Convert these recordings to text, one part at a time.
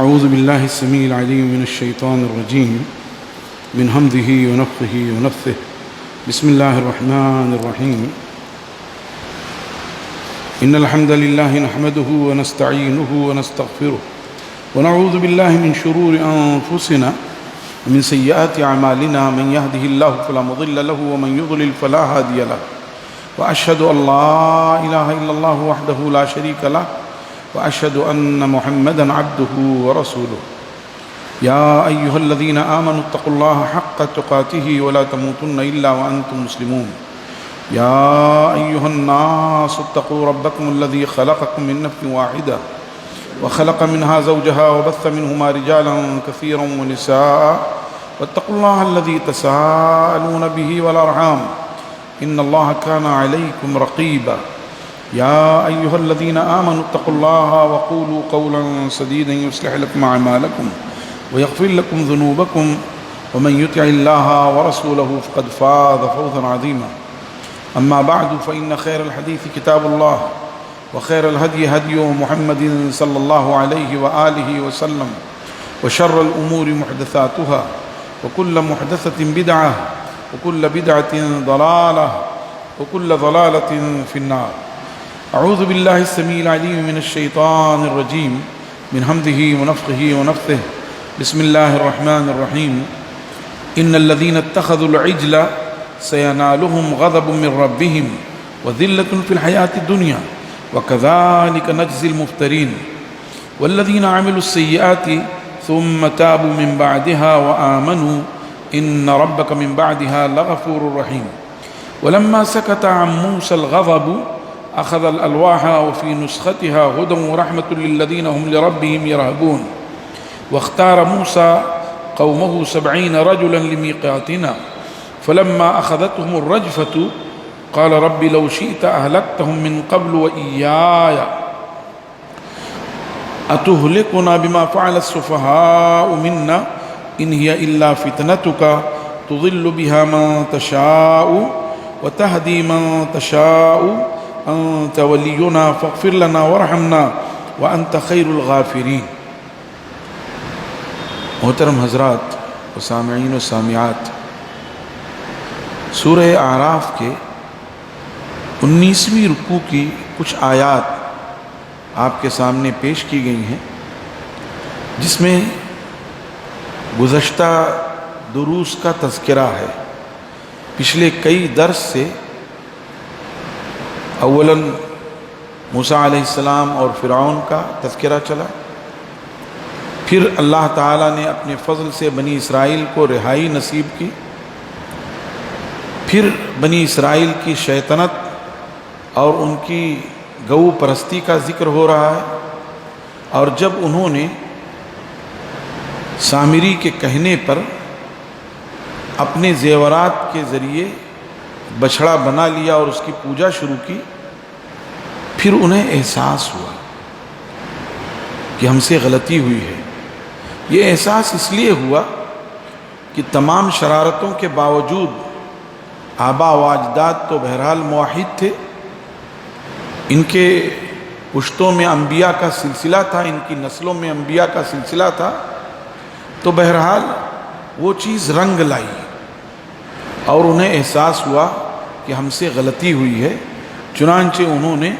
أعوذ بالله السميع العليم من الشيطان الرجيم من همزه ونفخه ونفثه بسم الله الرحمن الرحيم إن الحمد لله نحمده ونستعينه ونستغفره ونعوذ بالله من شرور أنفسنا ومن سيئات أعمالنا من يهده الله فلا مضل له ومن يضلل فلا هادي له وأشهد أن لا إله إلا الله وحده لا شريك له وأشهد أن محمدًا عبده ورسوله يا أيها الذين آمنوا اتقوا الله حق تقاته ولا تموتن إلا وأنتم مسلمون يا أيها الناس اتقوا ربكم الذي خلقكم من نفس واحدة وخلق منها زوجها وبث منهما رجالا كثيرا ونساء واتقوا الله الذي تساءلون به والأرحام إن الله كان عليكم رقيبا يا أيها الذين آمنوا اتقوا الله وقولوا قولا سديدا يصلح لكم أعمالكم ويغفر لكم ذنوبكم ومن يطع الله ورسوله فقد فاز فوزا عظيما أما بعد فإن خير الحديث كتاب الله وخير الهدي هدي محمد صلى الله عليه وآله وسلم وشر الأمور محدثاتها وكل محدثة بدعة وكل بدعة ضلالة وكل ضلالة في النار أعوذ بالله السميع العليم من الشيطان الرجيم من همزه ونفخه ونفثه بسم الله الرحمن الرحيم إن الذين اتخذوا العجل سينالهم غضب من ربهم وذلة في الحياة الدنيا وكذلك نجزي المفترين والذين عملوا السيئات ثم تابوا من بعدها وآمنوا إن ربك من بعدها لغفور رحيم ولما سكت عن موسى الغضب أخذ الألواح وفي نسختها هدى ورحمة للذين هم لربهم يرهبون واختار موسى قومه 70 رجلا لميقاتنا فلما أخذتهم الرجفة قال رب لو شئت أهلكتهم من قبل وإياي أتهلكنا بما فعل السفهاء منا إن هي إلا فتنتك تضل بها من تشاء وتهدي من تشاء أنت ولينا فاغفر لنا وارحمنا وأنت خير الغافرين. محترم حضرات و سامعین و سامعات، سورہ اعراف کے 19ویں رکوع کی کچھ آیات آپ کے سامنے پیش کی گئی ہیں، جس میں گزشتہ دروس کا تذکرہ ہے۔ پچھلے کئی درس سے اولاً موسیٰ علیہ السلام اور فرعون کا تذکرہ چلا، پھر اللہ تعالیٰ نے اپنے فضل سے بنی اسرائیل کو رہائی نصیب کی، پھر بنی اسرائیل کی شیطنت اور ان کی گو پرستی کا ذکر ہو رہا ہے، اور جب انہوں نے سامری کے کہنے پر اپنے زیورات کے ذریعے بچھڑا بنا لیا اور اس کی پوجا شروع کی، پھر انہیں احساس ہوا کہ ہم سے غلطی ہوئی ہے۔ یہ احساس اس لیے ہوا کہ تمام شرارتوں کے باوجود آبا و اجداد تو بہرحال موحد تھے، ان کے پشتوں میں انبیاء کا سلسلہ تھا، ان کی نسلوں میں انبیاء کا سلسلہ تھا، تو بہرحال وہ چیز رنگ لائی اور انہیں احساس ہوا کہ ہم سے غلطی ہوئی ہے۔ چنانچہ انہوں نے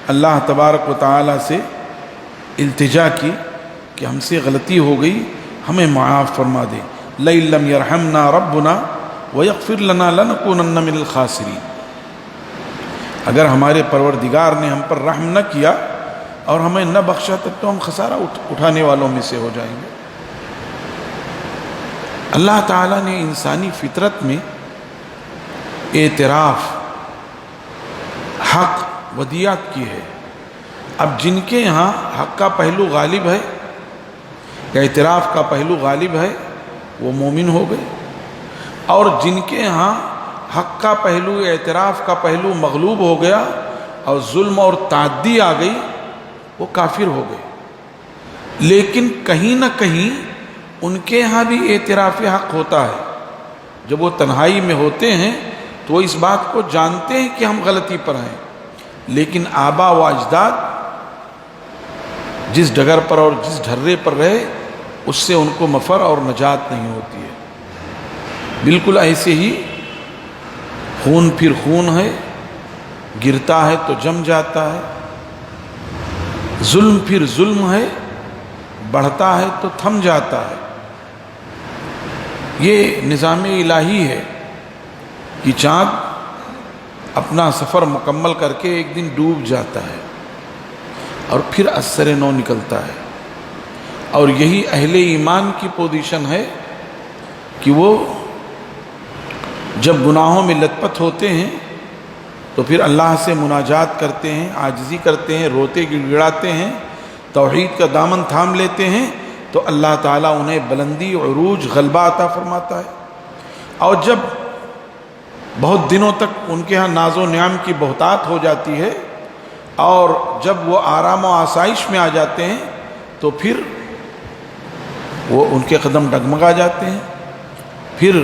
اللہ تبارک و تعالی سے التجا کی کہ ہم سے غلطی ہو گئی، ہمیں معاف فرما دے۔ لَئِن لَّمْ يَرْحَمْنَا رَبُّنَا وَيَغْفِرْ لَنَا لَنَكُونَنَّ مِنَ الْخَاسِرِينَ، اگر ہمارے پروردگار نے ہم پر رحم نہ کیا اور ہمیں نہ بخشا تب تو ہم خسارہ اٹھانے والوں میں سے ہو جائیں گے۔ اللہ تعالیٰ نے انسانی فطرت میں اعتراف، حق ودیعت کی ہے۔ اب جن کے ہاں حق کا پہلو غالب ہے، اعتراف کا پہلو غالب ہے، وہ مومن ہو گئے، اور جن کے ہاں حق کا پہلو، اعتراف کا پہلو مغلوب ہو گیا اور ظلم اور تعدی آ گئی، وہ کافر ہو گئے۔ لیکن کہیں نہ کہیں ان کے ہاں بھی اعتراف حق ہوتا ہے۔ جب وہ تنہائی میں ہوتے ہیں تو وہ اس بات کو جانتے ہیں کہ ہم غلطی پر ہیں، لیکن آبا و اجداد جس ڈگر پر اور جس ڈھرے پر رہے اس سے ان کو مفر اور نجات نہیں ہوتی ہے۔ بالکل ایسے ہی خون پھر خون ہے، گرتا ہے تو جم جاتا ہے، ظلم پھر ظلم ہے، بڑھتا ہے تو تھم جاتا ہے۔ یہ نظام الہی ہے کہ چاند اپنا سفر مکمل کر کے ایک دن ڈوب جاتا ہے اور پھر اثر نو نکلتا ہے۔ اور یہی اہل ایمان کی پوزیشن ہے کہ وہ جب گناہوں میں لت پت ہوتے ہیں تو پھر اللہ سے مناجات کرتے ہیں، عاجزی کرتے ہیں، روتے گڑگڑاتے ہیں، توحید کا دامن تھام لیتے ہیں تو اللہ تعالیٰ انہیں بلندی، عروج، غلبہ عطا فرماتا ہے۔ اور جب بہت دنوں تک ان کے ہاں ناز و نعم کی بہتات ہو جاتی ہے اور جب وہ آرام و آسائش میں آ جاتے ہیں تو پھر وہ ان کے قدم ڈگمگا جاتے ہیں، پھر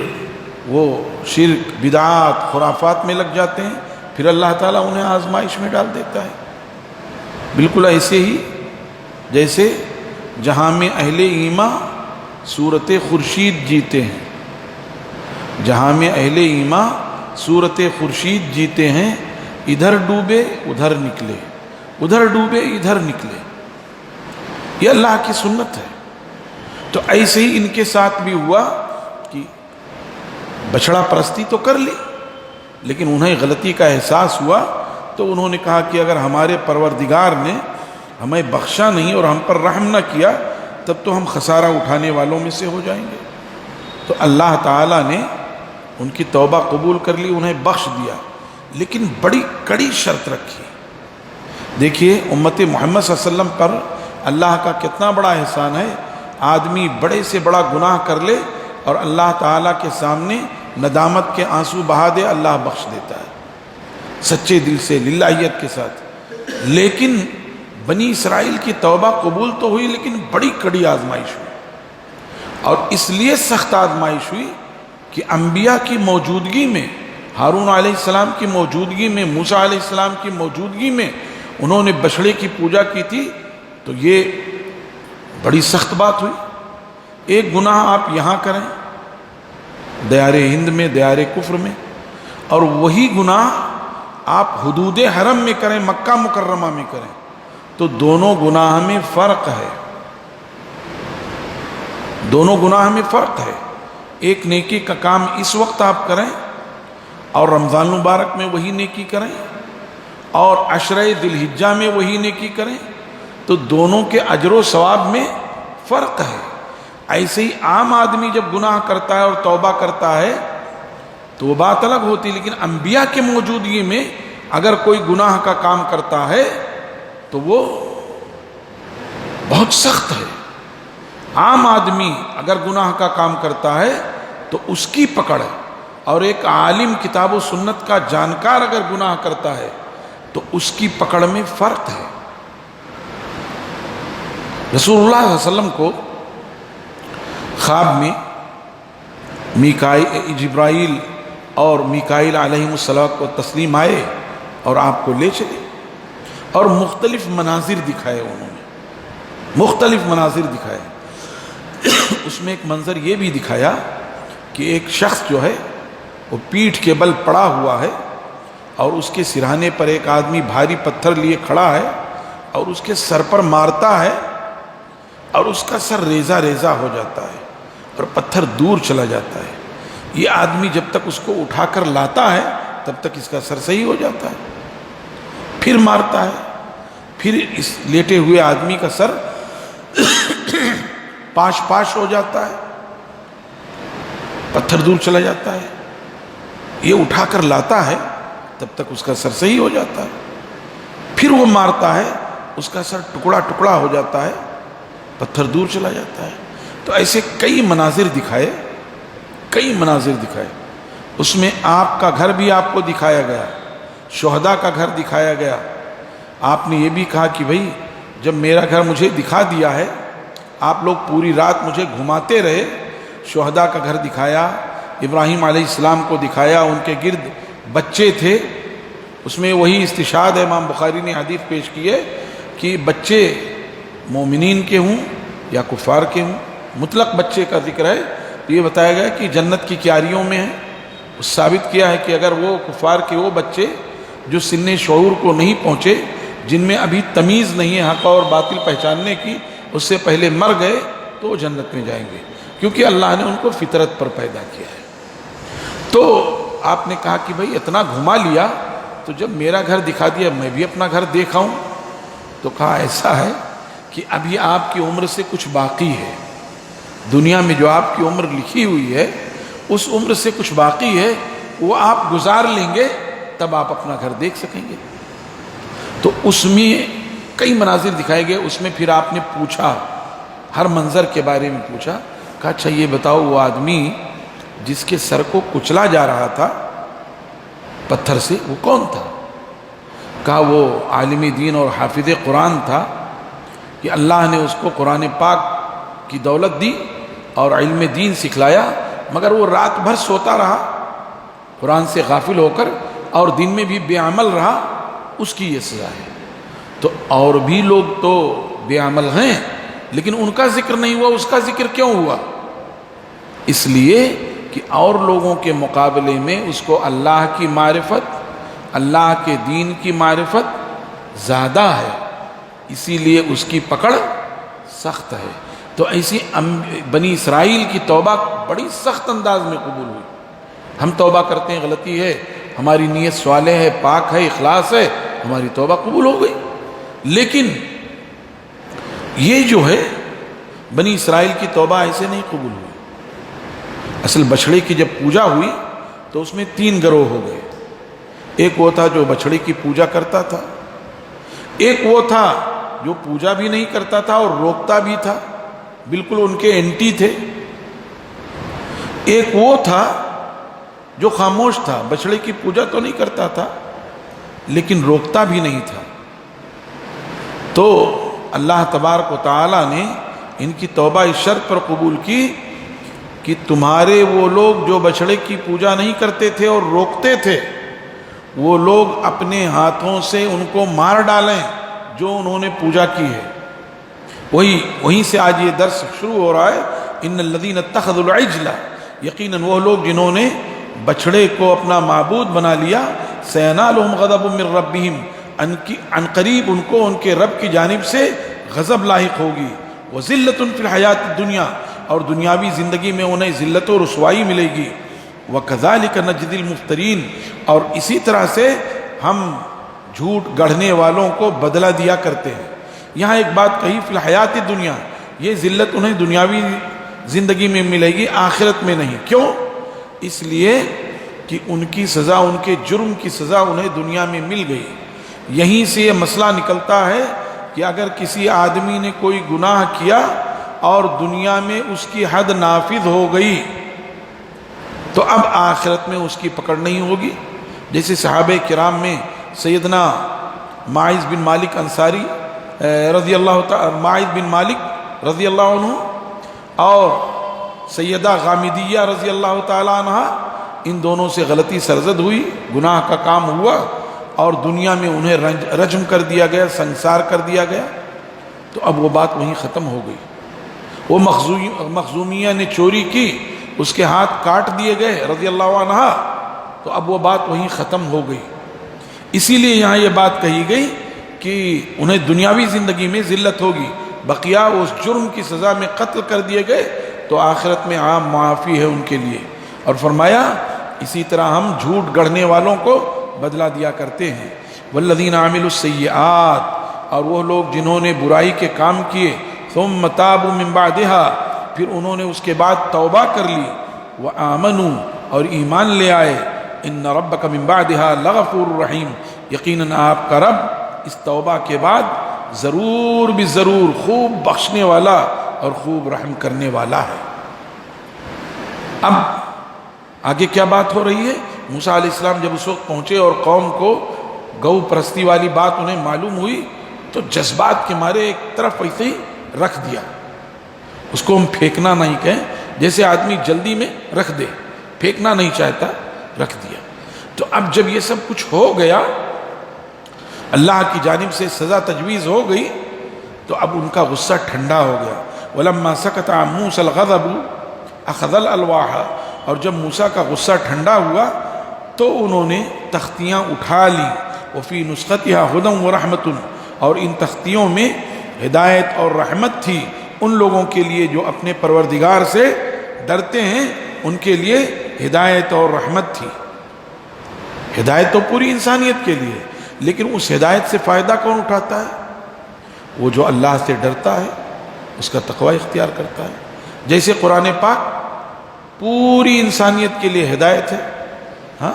وہ شرک، بدعات، خرافات میں لگ جاتے ہیں، پھر اللہ تعالیٰ انہیں آزمائش میں ڈال دیتا ہے۔ بالکل ایسے ہی جیسے جہاں میں اہل ایمان صورت خورشید جیتے ہیں، جہاں میں اہل ایمان صورت خورشید جیتے ہیں، ادھر ڈوبے ادھر نکلے، ادھر ڈوبے ادھر نکلے، یہ اللہ کی سنت ہے۔ تو ایسے ہی ان کے ساتھ بھی ہوا کہ بچڑا پرستی تو کر لی، لیکن انہیں غلطی کا احساس ہوا تو انہوں نے کہا کہ اگر ہمارے پروردگار نے ہمیں بخشا نہیں اور ہم پر رحم نہ کیا تب تو ہم خسارہ اٹھانے والوں میں سے ہو جائیں گے۔ تو اللہ تعالیٰ نے ان کی توبہ قبول کر لی، انہیں بخش دیا، لیکن بڑی کڑی شرط رکھی۔ دیکھیے امت محمد صلی اللہ علیہ وسلم پر اللہ کا کتنا بڑا احسان ہے، آدمی بڑے سے بڑا گناہ کر لے اور اللہ تعالیٰ کے سامنے ندامت کے آنسو بہا دے، اللہ بخش دیتا ہے سچے دل سے، للہیت کے ساتھ۔ لیکن بنی اسرائیل کی توبہ قبول تو ہوئی لیکن بڑی کڑی آزمائش ہوئی، اور اس لیے سخت آزمائش ہوئی کہ انبیاء کی موجودگی میں، ہارون علیہ السلام کی موجودگی میں، موسیٰ علیہ السلام کی موجودگی میں انہوں نے بچڑے کی پوجا کی تھی، تو یہ بڑی سخت بات ہوئی۔ ایک گناہ آپ یہاں کریں دیار ہند میں، دیار کفر میں، اور وہی گناہ آپ حدود حرم میں کریں، مکہ مکرمہ میں کریں، تو دونوں گناہ میں فرق ہے، دونوں گناہ میں فرق ہے۔ ایک نیکی کا کام اس وقت آپ کریں اور رمضان مبارک میں وہی نیکی کریں، اور عشرہ ذی الحجہ میں وہی نیکی کریں، تو دونوں کے اجر و ثواب میں فرق ہے۔ ایسے ہی عام آدمی جب گناہ کرتا ہے اور توبہ کرتا ہے تو وہ بات الگ ہوتی، لیکن انبیاء کے موجودگی میں اگر کوئی گناہ کا کام کرتا ہے تو وہ بہت سخت ہے۔ عام آدمی اگر گناہ کا کام کرتا ہے تو اس کی پکڑ ہے، اور ایک عالم کتاب و سنت کا جانکار اگر گناہ کرتا ہے تو اس کی پکڑ میں فرق ہے۔ رسول اللہ صلی اللہ علیہ وسلم کو خواب میں جبرائیل اور میکائیل علیہ السلام کو تسلیم آئے اور آپ کو لے چلے، اور مختلف مناظر دکھائے، انہوں نے مختلف مناظر دکھائے۔ اس میں ایک منظر یہ بھی دکھایا کہ ایک شخص جو ہے وہ پیٹھ کے بل پڑا ہوا ہے، اور اس کے سرہانے پر ایک آدمی بھاری پتھر لیے کھڑا ہے اور اس کے سر پر مارتا ہے، اور اس کا سر ریزہ ریزہ ہو جاتا ہے اور پتھر دور چلا جاتا ہے۔ یہ آدمی جب تک اس کو اٹھا کر لاتا ہے تب تک اس کا سر صحیح ہو جاتا ہے، پھر مارتا ہے، پھر اس لیٹے ہوئے آدمی کا سر پاش پاش ہو جاتا ہے، پتھر دور چلا جاتا ہے، یہ اٹھا کر لاتا ہے تب تک اس کا سر صحیح ہو جاتا ہے، پھر وہ مارتا ہے، اس کا سر ٹکڑا ٹکڑا ہو جاتا ہے، پتھر دور چلا جاتا ہے۔ تو ایسے کئی مناظر دکھائے، کئی مناظر دکھائے۔ اس میں آپ کا گھر بھی آپ کو دکھایا گیا، شہداء کا گھر دکھایا گیا۔ آپ نے یہ بھی کہا کہ بھئی جب میرا گھر مجھے دکھا دیا ہے، آپ لوگ پوری رات مجھے گھماتے رہے، شہداء کا گھر دکھایا، ابراہیم علیہ السلام کو دکھایا، ان کے گرد بچے تھے، اس میں وہی استشہاد ہے، امام بخاری نے حدیث پیش کی ہے کہ بچے مومنین کے ہوں یا کفار کے ہوں، مطلق بچے کا ذکر ہے، تو یہ بتایا گیا کہ جنت کی کیاریوں میں ہیں۔ ثابت کیا ہے کہ اگر وہ کفار کے وہ بچے جو سن شعور کو نہیں پہنچے، جن میں ابھی تمیز نہیں ہے حق اور باطل پہچاننے کی، اس سے پہلے مر گئے تو وہ جنت میں جائیں گے، کیونکہ اللہ نے ان کو فطرت پر پیدا کیا ہے۔ تو آپ نے کہا کہ بھائی اتنا گھما لیا، تو جب میرا گھر دکھا دیا میں بھی اپنا گھر دیکھا ہوں۔ تو کہا ایسا ہے کہ ابھی آپ کی عمر سے کچھ باقی ہے، دنیا میں جو آپ کی عمر لکھی ہوئی ہے اس عمر سے کچھ باقی ہے، وہ آپ گزار لیں گے تب آپ اپنا گھر دیکھ سکیں گے۔ تو اس میں کئی مناظر دکھائے گئے، اس میں پھر آپ نے پوچھا، ہر منظر کے بارے میں پوچھا، کہا اچھا یہ بتاؤ وہ آدمی جس کے سر کو کچلا جا رہا تھا پتھر سے، وہ کون تھا؟ کہا وہ عالم دین اور حافظ قرآن تھا، کہ اللہ نے اس کو قرآن پاک کی دولت دی اور علم دین سکھلایا، مگر وہ رات بھر سوتا رہا قرآن سے غافل ہو کر، اور دن میں بھی بے عمل رہا، اس کی یہ سزا ہے۔ تو اور بھی لوگ تو بے عمل ہیں لیکن ان کا ذکر نہیں ہوا، اس کا ذکر کیوں ہوا؟ اس لیے کہ اور لوگوں کے مقابلے میں اس کو اللہ کی معرفت، اللہ کے دین کی معرفت زیادہ ہے، اسی لیے اس کی پکڑ سخت ہے۔ تو ایسی بنی اسرائیل کی توبہ بڑی سخت انداز میں قبول ہوئی۔ ہم توبہ کرتے ہیں، غلطی ہے، ہماری نیت صالح ہے، پاک ہے، اخلاص ہے، ہماری توبہ قبول ہو گئی۔ لیکن یہ جو ہے بنی اسرائیل کی توبہ ایسے نہیں قبول ہوئی۔ اصل بچھڑے کی جب پوجا ہوئی تو اس میں 3 گروہ ہو گئے۔ ایک وہ تھا جو بچھڑے کی پوجا کرتا تھا، ایک وہ تھا جو پوجا بھی نہیں کرتا تھا اور روکتا بھی تھا، بالکل ان کے اینٹی تھے، ایک وہ تھا جو خاموش تھا، بچھڑے کی پوجا تو نہیں کرتا تھا لیکن روکتا بھی نہیں تھا۔ تو اللہ تبارک و تعالی نے ان کی توبہ اس شرط پر قبول کی کہ تمہارے وہ لوگ جو بچھڑے کی پوجا نہیں کرتے تھے اور روکتے تھے، وہ لوگ اپنے ہاتھوں سے ان کو مار ڈالیں جو انہوں نے پوجا کی ہے۔ وہیں سے آج یہ درس شروع ہو رہا ہے، ان الذین اتخذوا العجل، یقیناً وہ لوگ جنہوں نے بچھڑے کو اپنا معبود بنا لیا، سینالہم غضب من ربہم، ان قریب ان کو ان کے رب کی جانب سے غضب لاحق ہوگی، وذلۃ فی الحیات الدنیا، اور دنیاوی زندگی میں انہیں ذلت و رسوائی ملے گی، وکذالک نجزی المفترین، اور اسی طرح سے ہم جھوٹ گڑھنے والوں کو بدلہ دیا کرتے ہیں۔ یہاں ایک بات کہی، فی الحیات الدنیا، یہ ذلت انہیں دنیاوی زندگی میں ملے گی، آخرت میں نہیں۔ کیوں؟ اس لیے کہ ان کی سزا، ان کے جرم کی سزا انہیں دنیا میں مل گئی۔ یہیں سے یہ مسئلہ نکلتا ہے کہ اگر کسی آدمی نے کوئی گناہ کیا اور دنیا میں اس کی حد نافذ ہو گئی تو اب آخرت میں اس کی پکڑ نہیں ہوگی۔ جیسے صحابہ کرام میں سیدنا معاذ بن مالک انصاری رضی اللہ تعالی، معاذ بن مالک رضی اللہ عنہ اور سیدہ غامدیہ رضی اللہ تعالی عنہ، ان دونوں سے غلطی سرزد ہوئی، گناہ کا کام ہوا اور دنیا میں انہیں رجم کر دیا گیا، سنسار کر دیا گیا۔ تو اب وہ بات وہیں ختم ہو گئی۔ وہ مخزومیہ نے چوری کی، اس کے ہاتھ کاٹ دیے گئے رضی اللہ عنہ، تو اب وہ بات وہیں ختم ہو گئی۔ اسی لیے یہاں یہ بات کہی گئی کہ انہیں دنیاوی زندگی میں ذلت ہوگی، بقیہ اس جرم کی سزا میں قتل کر دیے گئے تو آخرت میں عام معافی ہے ان کے لیے۔ اور فرمایا اسی طرح ہم جھوٹ گڑھنے والوں کو بدلہ دیا کرتے ہیں۔ والذین عملوا السیئات، اور وہ لوگ جنہوں نے برائی کے کام کیے، ثم تابوا من بعدها، پھر انہوں نے اس کے بعد توبہ کر لی، وآمنوا، اور ایمان لے آئے، ان ربک من بعدها لغفور رحیم، یقیناً آپ کا رب اس توبہ کے بعد ضرور بھی ضرور خوب بخشنے والا اور خوب رحم کرنے والا ہے۔ اب آگے کیا بات ہو رہی ہے؟ موسیٰ علیہ السلام جب اس وقت پہنچے اور قوم کو گو پرستی والی بات انہیں معلوم ہوئی تو جذبات کے مارے ایک طرف ایسے ہی رکھ دیا، اس کو ہم پھینکنا نہیں کہیں، جیسے آدمی جلدی میں رکھ دے، پھینکنا نہیں چاہتا، رکھ دیا۔ تو اب جب یہ سب کچھ ہو گیا، اللہ کی جانب سے سزا تجویز ہو گئی، تو اب ان کا غصہ ٹھنڈا ہو گیا. وَلَمَّا سَكَتَ عَن مُوسَى الْغَضَبُ أَخَذَ الْأَلْوَاحَ، اور جب موسیٰ کا غصہ ٹھنڈا ہوا تو انہوں نے تختیاں اٹھا لی. وفی نسختها هدى ورحمة، اور ان تختیوں میں ہدایت اور رحمت تھی ان لوگوں کے لیے جو اپنے پروردگار سے ڈرتے ہیں، ان کے لیے ہدایت اور رحمت تھی. ہدایت تو پوری انسانیت کے لیے، لیکن اس ہدایت سے فائدہ کون اٹھاتا ہے؟ وہ جو اللہ سے ڈرتا ہے، اس کا تقوی اختیار کرتا ہے. جیسے قرآن پاک پوری انسانیت کے لیے ہدایت ہے، ہاں،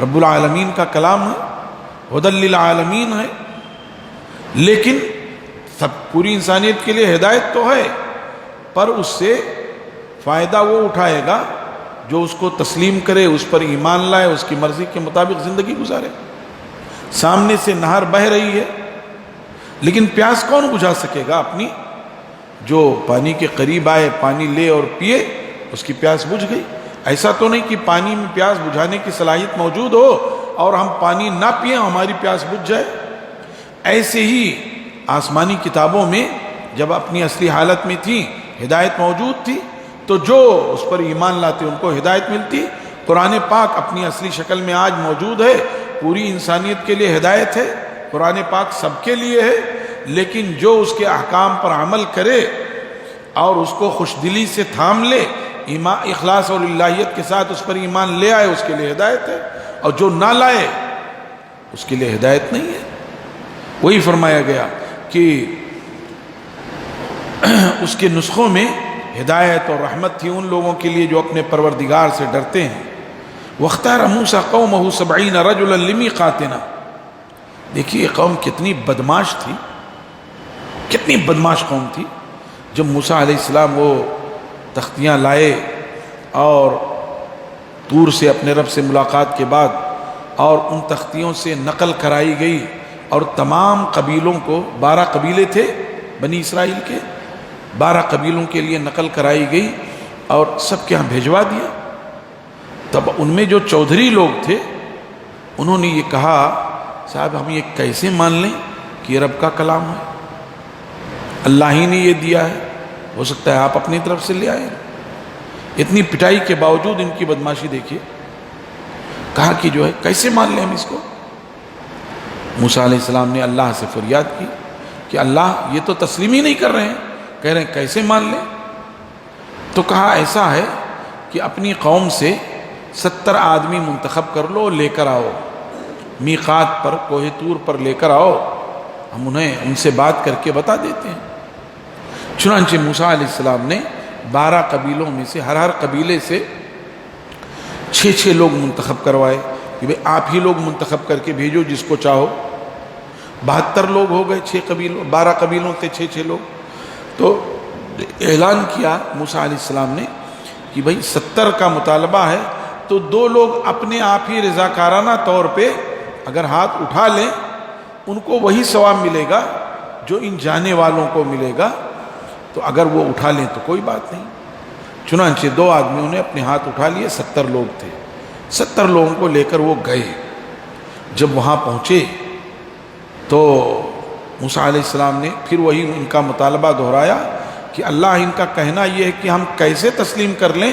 رب العالمین کا کلام ہے، ہدی للعالمین ہے، لیکن سب پوری انسانیت کے لیے ہدایت تو ہے، پر اس سے فائدہ وہ اٹھائے گا جو اس کو تسلیم کرے، اس پر ایمان لائے، اس کی مرضی کے مطابق زندگی گزارے. سامنے سے نہر بہہ رہی ہے، لیکن پیاس کون بجھا سکے گا اپنی؟ جو پانی کے قریب آئے، پانی لے اور پیے، اس کی پیاس بجھ گئی. ایسا تو نہیں کہ پانی میں پیاس بجھانے کی صلاحیت موجود ہو اور ہم پانی نہ پئیں ہماری پیاس بجھ جائے. ایسے ہی آسمانی کتابوں میں جب اپنی اصلی حالت میں تھی، ہدایت موجود تھی، تو جو اس پر ایمان لاتے ان کو ہدایت ملتی. قرآن پاک اپنی اصلی شکل میں آج موجود ہے، پوری انسانیت کے لیے ہدایت ہے. قرآن پاک سب کے لیے ہے، لیکن جو اس کے احکام پر عمل کرے اور اس کو خوش دلی سے تھام لے، اخلاص اور الہیت کے ساتھ اس پر ایمان لے آئے، اس کے لیے ہدایت ہے. اور جو نہ لائے اس کے لیے ہدایت نہیں ہے. وہی فرمایا گیا کہ اس کے نسخوں میں ہدایت اور رحمت تھی ان لوگوں کے لیے جو اپنے پروردگار سے ڈرتے ہیں. وَاخْتَارَ مُوسَىٰ قَوْمَهُ 70 رَجُلًا لِمِيقَاتِنَا. دیکھیے یہ قوم کتنی بدماش تھی، کتنی بدماش قوم تھی. جب موسیٰ علیہ السلام وہ تختیاں لائے اور طور سے اپنے رب سے ملاقات کے بعد، اور ان تختیوں سے نقل کرائی گئی اور تمام قبیلوں کو، 12 قبیلے تھے بنی اسرائیل کے، 12 قبیلوں کے لیے نقل کرائی گئی اور سب کے ہاں بھیجوا دیا. تب ان میں جو چودھری لوگ تھے انہوں نے یہ کہا، صاحب ہم یہ کیسے مان لیں کہ یہ رب کا کلام ہے؟ اللہ ہی نے یہ دیا ہے، ہو سکتا ہے آپ اپنی طرف سے لے آئیں. اتنی پٹائی کے باوجود ان کی بدماشی دیکھیے. کہا کہ جو ہے کیسے مان لیں ہم اس کو؟ موسیٰ علیہ السلام نے اللہ سے فریاد کی کہ اللہ یہ تو تسلیم ہی نہیں کر رہے ہیں، کہہ رہے ہیں کیسے مان لیں؟ تو کہا ایسا ہے کہ اپنی قوم سے 70 آدمی منتخب کر لو، لے کر آؤ میقات پر، کوہ طور پر لے کر آؤ، ہم انہیں ان سے بات کر کے بتا دیتے ہیں. چنانچہ موسیٰ علیہ السلام نے 12 قبیلوں میں سے ہر قبیلے سے 6 لوگ منتخب کروائے کہ بھئی آپ ہی لوگ منتخب کر کے بھیجو جس کو چاہو. 72 لوگ ہو گئے، 12 قبیلوں سے 6 لوگ. تو اعلان کیا موسیٰ علیہ السلام نے کہ بھئی 70 کا مطالبہ ہے تو 2 لوگ اپنے آپ ہی رضاکارانہ طور پہ اگر ہاتھ اٹھا لیں، ان کو وہی ثواب ملے گا جو ان جانے والوں کو ملے گا. تو اگر وہ اٹھا لیں تو کوئی بات نہیں. چنانچہ 2 آدمیوں نے اپنے ہاتھ اٹھا لیے، 70 لوگ تھے. 70 لوگوں کو لے کر وہ گئے. جب وہاں پہنچے تو موسیٰ علیہ السلام نے پھر وہی ان کا مطالبہ دہرایا کہ اللہ، ان کا کہنا یہ ہے کہ ہم کیسے تسلیم کر لیں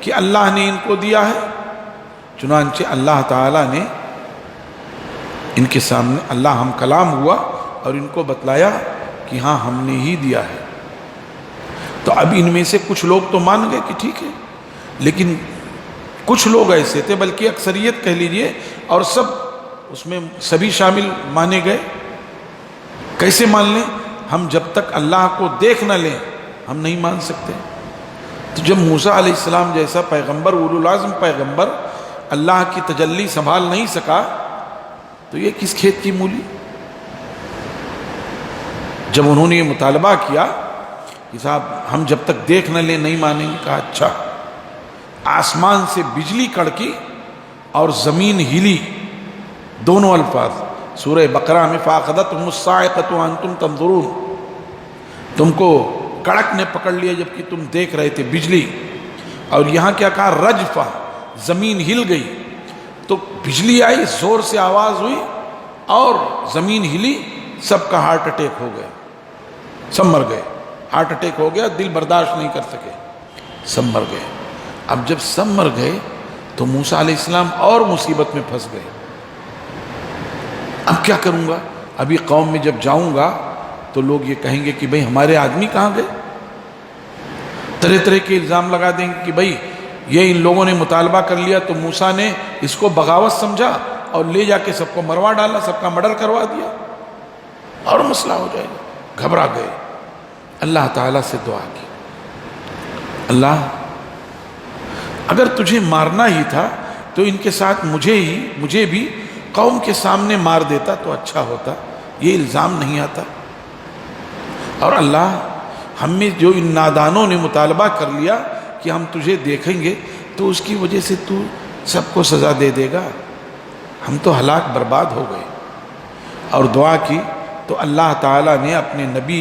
کہ اللہ نے ان کو دیا ہے. چنانچہ اللہ تعالیٰ نے ان کے سامنے اللہ ہم کلام ہوا اور ان کو بتلایا کہ ہاں ہم نے ہی دیا ہے. تو اب ان میں سے کچھ لوگ تو مان گئے کہ ٹھیک ہے، لیکن کچھ لوگ ایسے تھے، بلکہ اکثریت کہہ لیجئے، اور سب اس میں سبھی شامل مانے گئے. کیسے مان لیں؟ ہم جب تک اللہ کو دیکھ نہ لیں ہم نہیں مان سکتے. تو جب موسیٰ علیہ السلام جیسا پیغمبر، اولو العزم پیغمبر، اللہ کی تجلی سنبھال نہیں سکا تو یہ کس کھیت کی مولی؟ جب انہوں نے یہ مطالبہ کیا کہ صاحب ہم جب تک دیکھ نہ لیں نہیں مانیں گے، کہا اچھا. آسمان سے بجلی کڑکی اور زمین ہلی، دونوں الفاظ سورہ بقرہ میں فَأَخَذَتْهُمُ الصَّاعِقَةُ وَأَنْتُمْ تَنظُرُونَ. تم کو کڑک نے پکڑ لیا جبکہ تم دیکھ رہے تھے، بجلی. اور یہاں کیا کہا؟ رجفہ، زمین ہل گئی. تو بجلی آئی، زور سے آواز ہوئی اور زمین ہلی، سب کا ہارٹ اٹیک ہو گیا. سب مر گئے، ہارٹ اٹیک ہو گیا، دل برداشت نہیں کر سکے، سب مر گئے۔ اب جب سب مر گئے تو موسیٰ علیہ السلام اور مصیبت میں پھنس گئے، اب کیا کروں گا؟ ابھی قوم میں جب جاؤں گا تو لوگ یہ کہیں گے کہ بھئی ہمارے آدمی کہاں گئے، طرح طرح کے الزام لگا دیں گے کہ بھئی یہ ان لوگوں نے مطالبہ کر لیا تو موسیٰ نے اس کو بغاوت سمجھا اور لے جا کے سب کو مروا ڈالا، سب کا مرڈر کروا دیا، اور مسئلہ ہو جائے گا۔ گھبرا گئے، اللہ تعالیٰ سے دعا کی، اللہ اگر تجھے مارنا ہی تھا تو ان کے ساتھ مجھے بھی قوم کے سامنے مار دیتا تو اچھا ہوتا، یہ الزام نہیں آتا۔ اور اللہ ہم میں جو ان نادانوں نے مطالبہ کر لیا کہ ہم تجھے دیکھیں گے تو اس کی وجہ سے تو سب کو سزا دے دے گا، ہم تو ہلاک برباد ہو گئے۔ اور دعا کی تو اللہ تعالیٰ نے اپنے نبی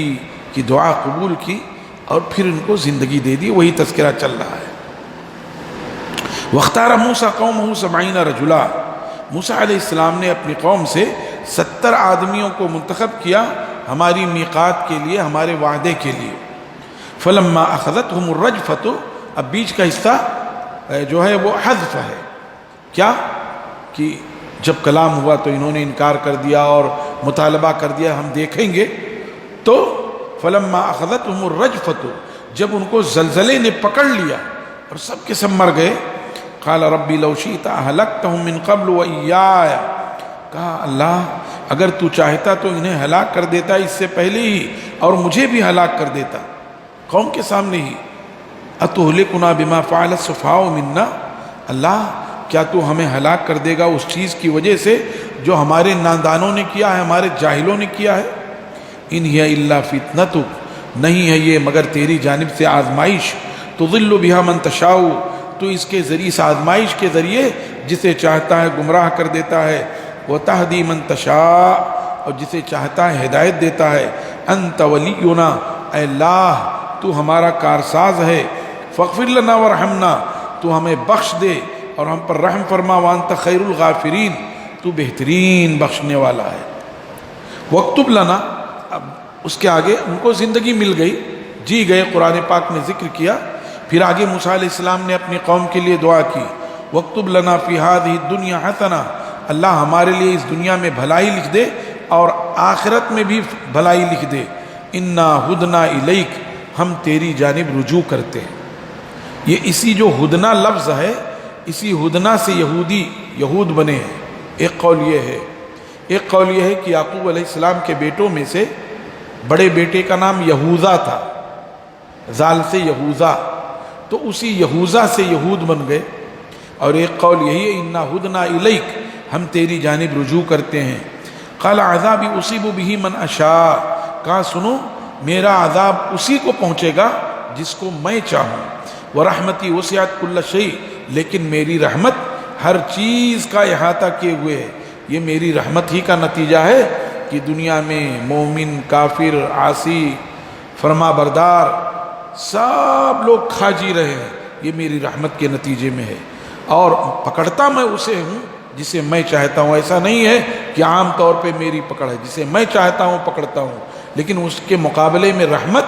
کی دعا قبول کی اور پھر ان کو زندگی دے دی، وہی تذکرہ چل رہا ہے۔ وَاخْتَارَ مُوسَىٰ قَوْمَهُ 70 رَجُلًا، موسیٰ علیہ السلام نے اپنی قوم سے 70 آدمیوں کو منتخب کیا ہماری میقات کے لیے، ہمارے وعدے کے لیے۔ فَلَمَّا أَخَذَتْهُمُ الرَّجْفَةُ، اب بیچ کا حصہ جو ہے وہ حذف ہے، کیا کہ جب کلام ہوا تو انہوں نے انکار کر دیا اور مطالبہ کر دیا ہم دیکھیں گے، تو فَلَمَّا أَخَذَتْهُمُ الرَّجْفَةُ، جب ان کو زلزلے نے پکڑ لیا اور سب کے سب مر گئے، قال ربی لو شئت اہلکتہم من قبل وإیایا، کہا اللہ اگر تو چاہتا تو انہیں ہلاک کر دیتا اس سے پہلے ہی اور مجھے بھی ہلاک کر دیتا قوم کے سامنے ہی۔ اتہلکنا بما فعل السفہاء منا، اللہ کیا تو ہمیں ہلاک کر دے گا اس چیز کی وجہ سے جو ہمارے نادانوں نے کیا ہے، ہمارے جاہلوں نے کیا ہے؟ ان ہی الا فتنتک، نہیں ہے یہ مگر تیری جانب سے آزمائش، تضل بہا من تشاء، تو اس کے ذریعے سے آزمائش کے ذریعے جسے چاہتا ہے گمراہ کر دیتا ہے، وتہدی من تشاء، اور جسے چاہتا ہے ہدایت دیتا ہے۔ انت ولینا، اے اللہ تو ہمارا کارساز ہے، فاغفر لنا ورحمنا، تو ہمیں بخش دے اور ہم پر رحم فرما، وانت خیر الغافرین، تو بہترین بخشنے والا ہے۔ واکتب لنا، اب اس کے آگے ان کو زندگی مل گئی، جی گئے، قرآن پاک میں ذکر کیا۔ پھر آگے موسیٰ علیہ السلام نے اپنی قوم کے لیے دعا کی، واکتب لنا فی ہذہ الدنیا حسنہ، اللہ ہمارے لیے اس دنیا میں بھلائی لکھ دے اور آخرت میں بھی بھلائی لکھ دے۔ انا ہدنا الیک، ہم تیری جانب رجوع کرتے ہیں۔ یہ اسی جو ہدنا لفظ ہے، اسی ہدنا سے یہود بنے ہیں۔ ایک قول یہ ہے کہ یعقوب علیہ السلام کے بیٹوں میں سے بڑے بیٹے کا نام یہوذا تھا، زال سے یہوذا، تو اسی یہوذا سے یہود بن گئے۔ اور ایک قول یہی ہے انا ہدنا الیک، ہم تیری جانب رجوع کرتے ہیں۔ قال عذابی اصیب بہ من اشاء، کہا سنو میرا عذاب اسی کو پہنچے گا جس کو میں چاہوں، ورحمتی وسعت کل شیء، لیکن میری رحمت ہر چیز کا احاطہ کیے ہوئے ہے۔ یہ میری رحمت ہی کا نتیجہ ہے کہ دنیا میں مومن، کافر، عاصی، فرما بردار سب لوگ کھا جی رہے ہیں، یہ میری رحمت کے نتیجے میں ہے۔ اور پکڑتا میں اسے ہوں جسے میں چاہتا ہوں، ایسا نہیں ہے کہ عام طور پہ میری پکڑ ہے، جسے میں چاہتا ہوں پکڑتا ہوں، لیکن اس کے مقابلے میں رحمت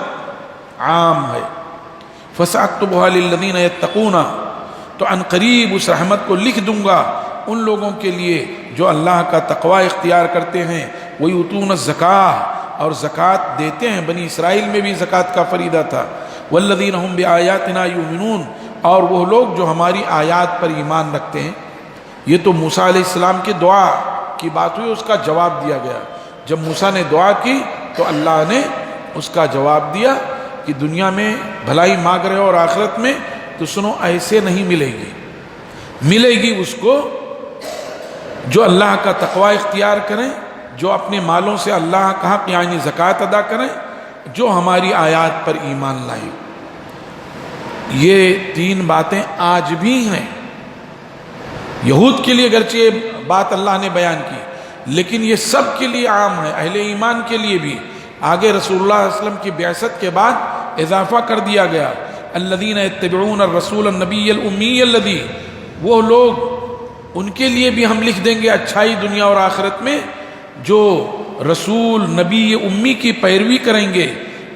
عام ہے۔ فَسَأَكْتُبُهَا لِلَّذِينَ يَتَّقُونَ، تو ان قریب اس رحمت کو لکھ دوں گا ان لوگوں کے لیے جو اللہ کا تقوی اختیار کرتے ہیں، وَيُؤْتُونَ الزَّكَاةَ، اور زکوٰۃ دیتے ہیں۔ بنی اسرائیل میں بھی زکوٰۃ کا فریضہ تھا۔ وَالَّذِينَ هُمْ بِآيَاتِنَا يُؤْمِنُونَ، اور وہ لوگ جو ہماری آیات پر ایمان رکھتے ہیں۔ یہ تو موسیٰ علیہ السلام کی دعا کی بات ہوئی، اس کا جواب دیا گیا۔ جب موسیٰ نے دعا کی تو اللہ نے اس کا جواب دیا کہ دنیا میں بھلائی مانگ رہے ہو اور آخرت میں، تو سنو ایسے نہیں ملے گی، ملے گی اس کو جو اللہ کا تقوی اختیار کریں، جو اپنے مالوں سے اللہ کا حق یعنی زکوٰۃ ادا کریں، جو ہماری آیات پر ایمان لائیں۔ یہ تین باتیں آج بھی ہیں۔ یہود کے لیے اگرچہ یہ بات اللہ نے بیان کی، لیکن یہ سب کے لیے عام ہے، اہل ایمان کے لیے بھی۔ آگے رسول اللہ صلی اللہ علیہ وسلم کی بعثت کے بعد اضافہ کر دیا گیا، الذین یتبعون الرسول النبی الامی الذی، وہ لوگ ان کے لیے بھی ہم لکھ دیں گے اچھائی دنیا اور آخرت میں جو رسول نبی امی کی پیروی کریں گے،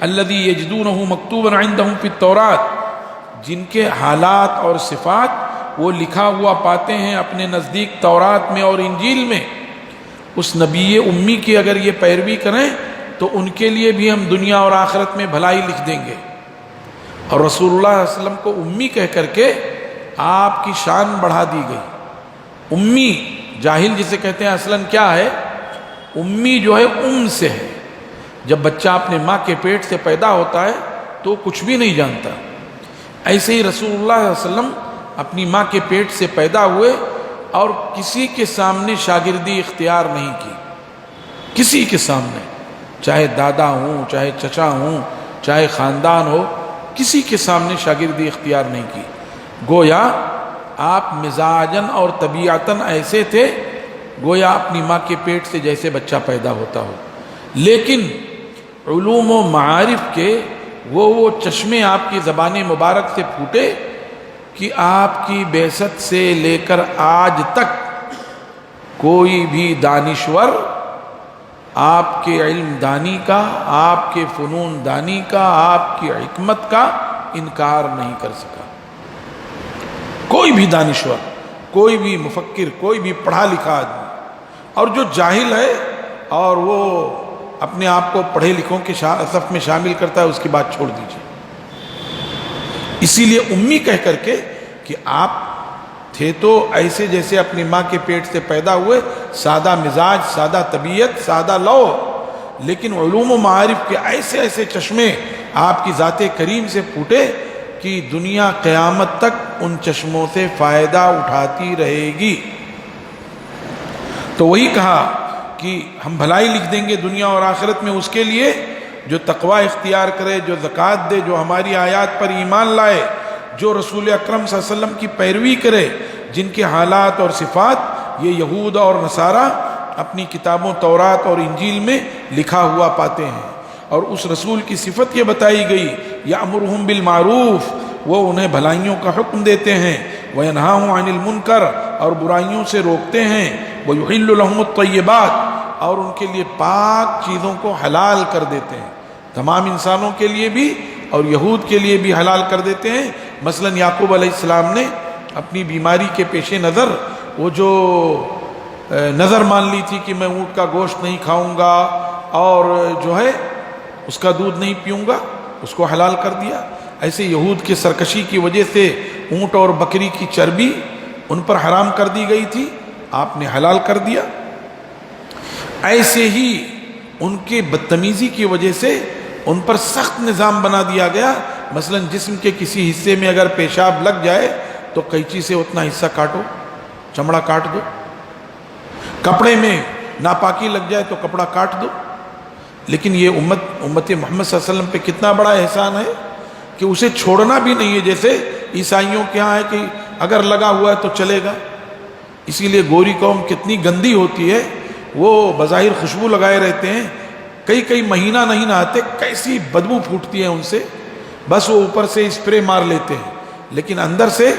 الذی یجدونہ مکتوبا عندہم فی التورات، جن کے حالات اور صفات وہ لکھا ہوا پاتے ہیں اپنے نزدیک تورات میں اور انجیل میں، اس نبی امی کی اگر یہ پیروی کریں تو ان کے لیے بھی ہم دنیا اور آخرت میں بھلائی لکھ دیں گے۔ اور رسول اللہ صلی اللہ علیہ وسلم کو امی کہہ کر کے آپ کی شان بڑھا دی گئی۔ امی، جاہل جسے کہتے ہیں، اصلاً کیا ہے؟ امی جو ہے سے ہے، جب بچہ اپنے ماں کے پیٹ سے پیدا ہوتا ہے تو کچھ بھی نہیں جانتا، ایسے ہی رسول اللہ صلی اللہ علیہ وسلم اپنی ماں کے پیٹ سے پیدا ہوئے اور کسی کے سامنے شاگردی اختیار نہیں کی، کسی کے سامنے، چاہے دادا ہوں، چاہے چچا ہوں، چاہے خاندان ہو، کسی کے سامنے شاگردی اختیار نہیں کی۔ گویا آپ مزاجاً اور طبیعتاً ایسے تھے گویا اپنی ماں کے پیٹ سے جیسے بچہ پیدا ہوتا ہو، لیکن علوم و معارف کے وہ چشمے آپ کی زبان مبارک سے پھوٹے کہ آپ کی بعثت سے لے کر آج تک کوئی بھی دانشور آپ کے علم دانی کا، آپ کے فنون دانی کا، آپ کی حکمت کا انکار نہیں کر سکا۔ کوئی بھی دانشور، کوئی بھی مفکر، کوئی بھی پڑھا لکھا آدمی، اور جو جاہل ہے اور وہ اپنے آپ کو پڑھے لکھوں کے صف میں شامل کرتا ہے، اس کی بات چھوڑ دیجیے۔ اسی لیے امی کہہ کر کے کہ آپ تھے تو ایسے جیسے اپنی ماں کے پیٹ سے پیدا ہوئے، سادہ مزاج، سادہ طبیعت، سادہ لو، لیکن علوم و معارف کے ایسے ایسے چشمے آپ کی ذات کریم سے پھوٹے کہ دنیا قیامت تک ان چشموں سے فائدہ اٹھاتی رہے گی۔ تو وہی کہا کہ ہم بھلائی لکھ دیں گے دنیا اور آخرت میں اس کے لیے جو تقوی اختیار کرے، جو زکوٰۃ دے، جو ہماری آیات پر ایمان لائے، جو رسول اکرم صلی اللہ علیہ وسلم کی پیروی کرے، جن کے حالات اور صفات یہ یہود اور نصارہ اپنی کتابوں تورات اور انجیل میں لکھا ہوا پاتے ہیں۔ اور اس رسول کی صفت یہ بتائی گئی، یأمرہم بالمعروف، وہ انہیں بھلائیوں کا حکم دیتے ہیں، وینہاہم عن المنکر، اور برائیوں سے روکتے ہیں، ویحل لہم الطیبات، اور ان کے لیے پاک چیزوں کو حلال کر دیتے ہیں، تمام انسانوں کے لیے بھی اور یہود کے لیے بھی حلال کر دیتے ہیں۔ مثلا یعقوب علیہ السلام نے اپنی بیماری کے پیش نظر وہ جو نظر مان لی تھی کہ میں اونٹ کا گوشت نہیں کھاؤں گا اور جو ہے اس کا دودھ نہیں پیوں گا، اس کو حلال کر دیا۔ ایسے یہود کے سرکشی کی وجہ سے اونٹ اور بکری کی چربی ان پر حرام کر دی گئی تھی، آپ نے حلال کر دیا۔ ایسے ہی ان کے بدتمیزی کی وجہ سے ان پر سخت نظام بنا دیا گیا، مثلا جسم کے کسی حصے میں اگر پیشاب لگ جائے تو قینچی سے اتنا حصہ کاٹو، چمڑا کاٹ دو، کپڑے میں ناپاکی لگ جائے تو کپڑا کاٹ دو۔ لیکن یہ امت محمد صلی اللہ علیہ وسلم پہ کتنا بڑا احسان ہے کہ اسے چھوڑنا بھی نہیں ہے، جیسے عیسائیوں کے ہاں ہے کہ اگر لگا ہوا ہے تو چلے گا۔ اسی لیے گوری قوم کتنی گندی ہوتی ہے، وہ بظاہر خوشبو لگائے رہتے ہیں، کئی مہینہ نہیں نہاتے، کیسی بدبو پھوٹتی ہے ان سے، بس وہ اوپر سے اسپرے مار لیتے ہیں، لیکن اندر سے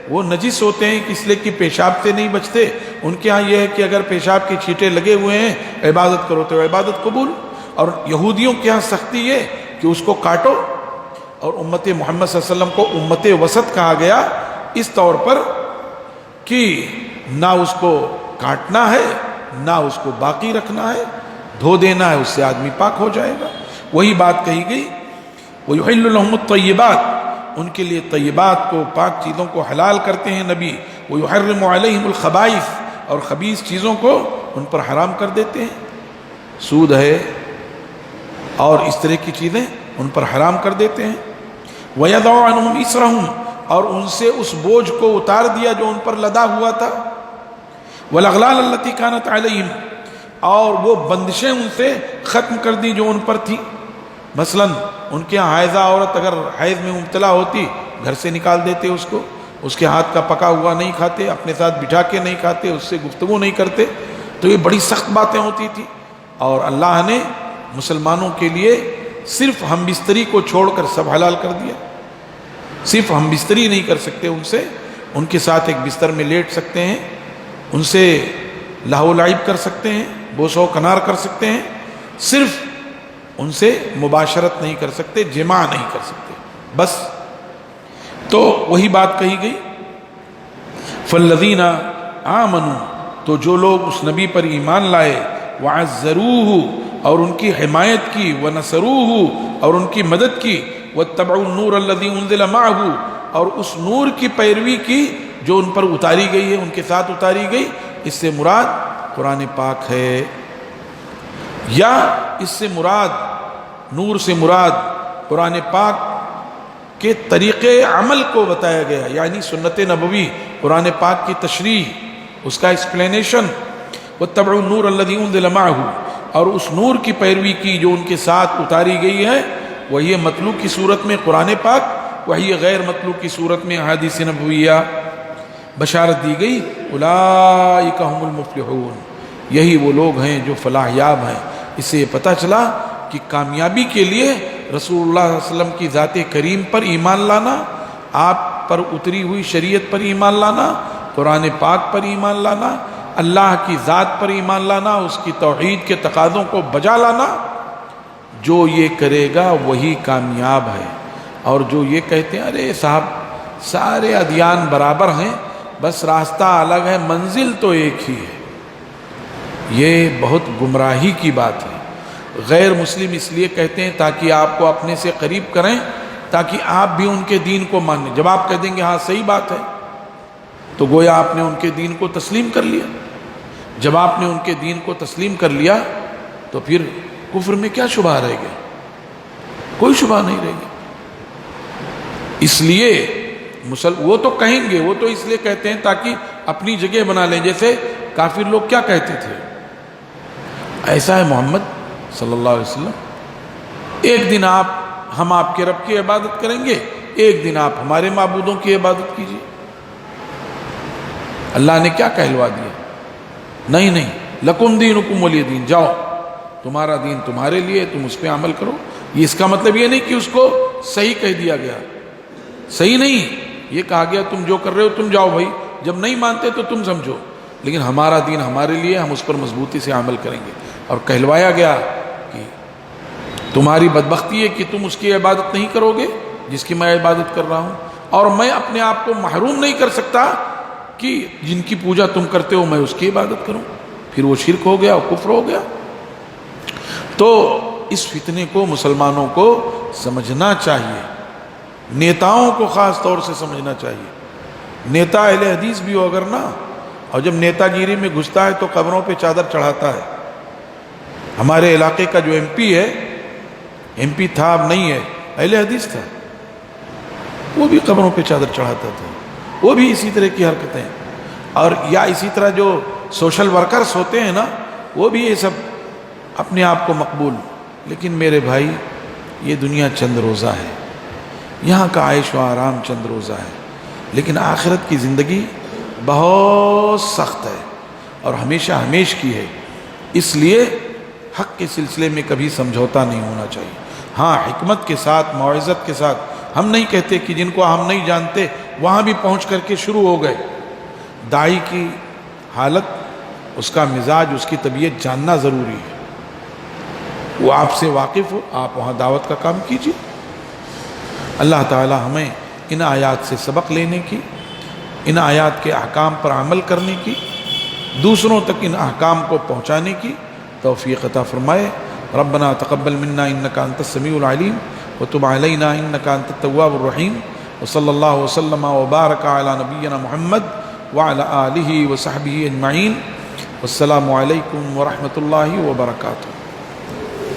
وہ نجس ہوتے ہیں، اس لیے کہ پیشاب سے نہیں بچتے۔ ان کے ہاں یہ ہے کہ اگر پیشاب کے چھینٹے لگے ہوئے ہیں عبادت کرو تو عبادت قبول، اور یہودیوں کے ہاں سختی ہے کہ اس کو کاٹو۔ اور امت محمد صلی اللہ علیہ وسلم کو امت وسط کہا گیا اس طور پر کہ نہ اس کو کاٹنا ہے نہ اس کو باقی رکھنا ہے، دھو دینا ہے، اس سے آدمی پاک ہو جائے گا۔ وہی بات کہی گئی، وَيُحِلُّ لَهُمُ الطَّيِّبَاتِ، ان کے لیے طیبات کو، پاک چیزوں کو حلال کرتے ہیں نبی، وَيُحَرِّمُ عَلَيْهِمُ الْخَبَائِثِ، اور خبیث چیزوں کو ان پر حرام کر دیتے ہیں، سود ہے اور اس طرح کی چیزیں ان پر حرام کر دیتے ہیں۔ وَيَضَعُ عَنْهُمْ إِصْرَهُمْ، اور ان سے اس بوجھ کو اتار دیا جو ان پر لدا ہوا تھا، وَالْأَغْلَالَ الَّتِي كَانَتْ عَلَيْهِمْ، اور وہ بندشیں ان سے ختم کر دی جو ان پر تھی۔ مثلا ان کے یہاں حائضہ عورت اگر حیض میں مبتلا ہوتی، گھر سے نکال دیتے اس کو، اس کے ہاتھ کا پکا ہوا نہیں کھاتے، اپنے ساتھ بٹھا کے نہیں کھاتے، اس سے گفتگو نہیں کرتے، تو یہ بڑی سخت باتیں ہوتی تھی۔ اور اللہ نے مسلمانوں کے لیے صرف ہم بستری کو چھوڑ کر سب حلال کر دیا، صرف ہم بستری نہیں کر سکتے ان سے، ان کے ساتھ ایک بستر میں لیٹ سکتے ہیں، ان سے لہو لعب کر سکتے ہیں، بوس و کنار کر سکتے ہیں، صرف ان سے مباشرت نہیں کر سکتے، جماع نہیں کر سکتے، بس۔ تو وہی بات کہی گئی، فالذین آمنوا، تو جو لوگ اس نبی پر ایمان لائے، وعزروہ، اور ان کی حمایت کی، ونصروہ، اور ان کی مدد کی، واتبعوا النور الذی انزل معہ، اور اس نور کی پیروی کی جو ان پر اتاری گئی ہے، ان کے ساتھ اتاری گئی۔ اس سے مراد قرآن پاک ہے، یا اس سے مراد، نور سے مراد قرآن پاک کے طریقے عمل کو بتایا گیا، یعنی سنت نبوی، قرآن پاک کی تشریح، اس کا ایکسپلینیشن۔ واتبعوا النور الذی انزل معہ، اور اس نور کی پیروی کی جو ان کے ساتھ اتاری گئی ہے، وہی مطلوع کی صورت میں قرآن پاک، وہی غیر مطلوع کی صورت میں احادیث نبویہ۔ بشارت دی گئی، اولئک ھم المفلحون، یہی وہ لوگ ہیں جو فلاح یاب ہیں۔ اس سے یہ پتہ چلا کہ کامیابی کے لیے رسول اللہ صلی اللہ علیہ وسلم کی ذات کریم پر ایمان لانا، آپ پر اتری ہوئی شریعت پر ایمان لانا، قرآن پاک پر ایمان لانا، اللہ کی ذات پر ایمان لانا، اس کی توحید کے تقاضوں کو بجا لانا، جو یہ کرے گا وہی کامیاب ہے۔ اور جو یہ کہتے ہیں ارے صاحب سارے ادیان برابر ہیں، بس راستہ الگ ہے، منزل تو ایک ہی ہے، یہ بہت گمراہی کی بات ہے۔ غیر مسلم اس لیے کہتے ہیں تاکہ آپ کو اپنے سے قریب کریں، تاکہ آپ بھی ان کے دین کو مانیں۔ جب آپ کہہ دیں گے ہاں صحیح بات ہے، تو گویا آپ نے ان کے دین کو تسلیم کر لیا۔ جب آپ نے ان کے دین کو تسلیم کر لیا تو پھر کفر میں کیا شبہ رہ گیا؟ کوئی شبہ نہیں رہے گی۔ اس لیے وہ تو کہیں گے، وہ تو اس لیے کہتے ہیں تاکہ اپنی جگہ بنا لیں، جیسے کافر لوگ کیا کہتے تھے، ایسا ہے محمد صلی اللہ علیہ وسلم، ایک دن ہم آپ کے رب کی عبادت کریں گے، ایک دن آپ ہمارے معبودوں کی عبادت کیجیے۔ اللہ نے کیا کہلوا دیا؟ نہیں، لکم دینکم ولی دین، جاؤ تمہارا دین تمہارے لیے، تم اس پہ عمل کرو۔ یہ اس کا مطلب یہ نہیں کہ اس کو صحیح کہہ دیا گیا، صحیح نہیں، یہ کہا گیا تم جو کر رہے ہو تم جاؤ بھائی، جب نہیں مانتے تو تم سمجھو، لیکن ہمارا دین ہمارے لیے، ہم اس پر مضبوطی سے عمل کریں گے۔ اور کہلوایا گیا کہ تمہاری بدبختی ہے کہ تم اس کی عبادت نہیں کرو گے جس کی میں عبادت کر رہا ہوں، اور میں اپنے آپ کو محروم نہیں کر سکتا کہ جن کی پوجا تم کرتے ہو میں اس کی عبادت کروں، پھر وہ شرک ہو گیا اور کفر ہو گیا۔ تو اس فتنے کو مسلمانوں کو سمجھنا چاہیے، نیتاؤں کو خاص طور سے سمجھنا چاہیے۔ نیتا اہل حدیث بھی ہو اگر نا، اور جب نیتا گیری میں گھستا ہے تو قبروں پہ چادر چڑھاتا ہے۔ ہمارے علاقے کا جو ایم پی تھا، اب نہیں ہے، اہل حدیث تھا، وہ بھی قبروں پہ چادر چڑھاتا تھا، وہ بھی اسی طرح کی حرکتیں۔ اور یا اسی طرح جو سوشل ورکرز ہوتے ہیں نا، وہ بھی یہ سب اپنے آپ کو مقبول۔ لیکن میرے بھائی، یہ دنیا چند روزہ ہے، یہاں کا عیش و آرام چند روزہ ہے، لیکن آخرت کی زندگی بہت سخت ہے اور ہمیشہ ہمیش کی ہے۔ اس لیے حق کے سلسلے میں کبھی سمجھوتا نہیں ہونا چاہیے۔ ہاں، حکمت کے ساتھ، موعظت کے ساتھ۔ ہم نہیں کہتے کہ جن کو ہم نہیں جانتے وہاں بھی پہنچ کر کے شروع ہو گئے۔ داعی کی حالت، اس کا مزاج، اس کی طبیعت جاننا ضروری ہے۔ وہ آپ سے واقف ہو، آپ وہاں دعوت کا کام کیجیے۔ اللہ تعالی ہمیں ان آیات سے سبق لینے کی، ان آیات کے احکام پر عمل کرنے کی، دوسروں تک ان احکام کو پہنچانے کی توفیق عطا فرمائے۔ ربنا تقبل منا انک انت السمیع العلیم وتب علینا انک انت التواب الرحیم، وصلی اللہ وسلم وبارک علی نبینا محمد وعلی آلہ وصحبہ اجمعین، والسلام علیکم ورحمۃ اللہ وبرکاتہ۔